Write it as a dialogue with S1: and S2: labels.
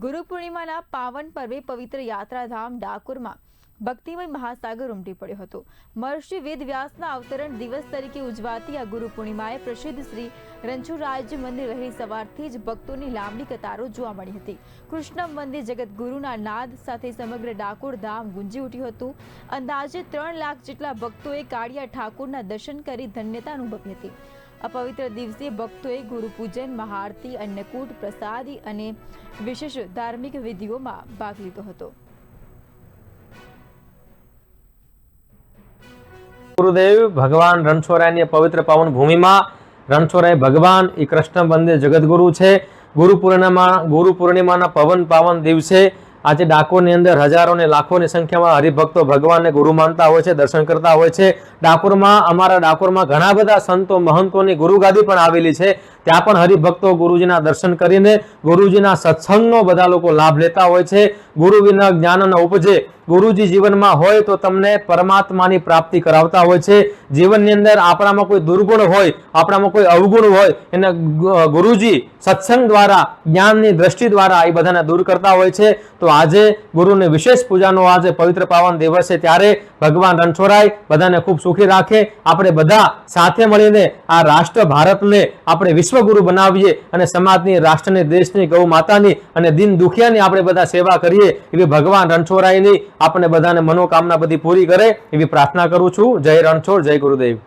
S1: ગુરુ પૂર્ણિમાના પાવન પર્વે પવિત્ર યાત્રાધામ ડાકોરમાં ભક્તિમય મહાસાગર ઉમટી પડ્યો હતો। મહર્ષિ વેદવ્યાસના અવતરણ દિવસ તરીકે ઉજવાતી આ ગુરુ પૂર્ણિમાએ પ્રસિદ્ધ શ્રી રણછોડરાયજી મંદિર વહેલી સવારથી જ ભક્તોની લાંબી કતારો જોવા મળી હતી। કૃષ્ણ મંદિર જગતગુરુના નાદ સાથે સમગ્ર ડાકોર ધામ ગુંજી ઉઠ્યું હતું। અંદાજે 3 લાખ જેટલા ભક્તોએ કાળિયા ઠાકોરના દર્શન કરી ધન્યતા અનુભવી હતી। આ પવિત્ર દિવસે ભક્તોએ ગુરુ પૂજન, મહાઆરતી, અન્નકૂટ, પ્રસાદી અને વિશેષ ધાર્મિક વિધિઓમાં ભાગ લીધો હતો।
S2: गुरुदेव भगवान रणछोड़रायनी पवित्र पावन भूमि में रणछोड़राय भगवान ई कृष्ण मंदिर जगतगुरु है। गुरु पूर्णिमा पवन पावन दिवसे आज डाकोर अंदर हजारों ने लाखों की संख्या में हरिभक्तों भगवान ने गुरु मानता हो, दर्शन करता हो। डाकोर में अमरा डाकोर में घणा बधा संतो महंतों की गुरुगादी पण आवेली है। त्या पण हरिभक्तों गुरुजीना दर्शन करीने गुरुजीना सत्संगनो बधा लोको लाभ लेता होय छे। गुरु विना ज्ञान न उपजे। गुरुजी जीवन में होय तो तमने परमात्मानी प्राप्ति करावता होय छे। जीवननी अंदर आपणामां कोई दुर्गुण होय, आपणामां कोई अवगुण होय, एने गुरुजी सत्संग द्वारा, ज्ञाननी दृष्टि द्वारा ए बधाने दूर करता होय छे। तो आजे गुरुने विशेष पूजानो आज पवित्र पावन दिवस छे, त्यारे भगवान रणछोड़राय बधाने खूब सुखी राखे। आपणे बधा साथे मळीने आ राष्ट्र भारतने आपणे विश्वगुरु बनावीए अने समाजनी, राष्ट्रनी, देशनी, गौ मातानी अने दीन दुखियानी आपणे बधा सेवा करीए एवी भगवान रणछोड़रायनी आपणे बधाने मनोकामना बधी पूरी करे एवी प्रार्थना करूं छुं। जय रणछोड़, जय गुरुदेव।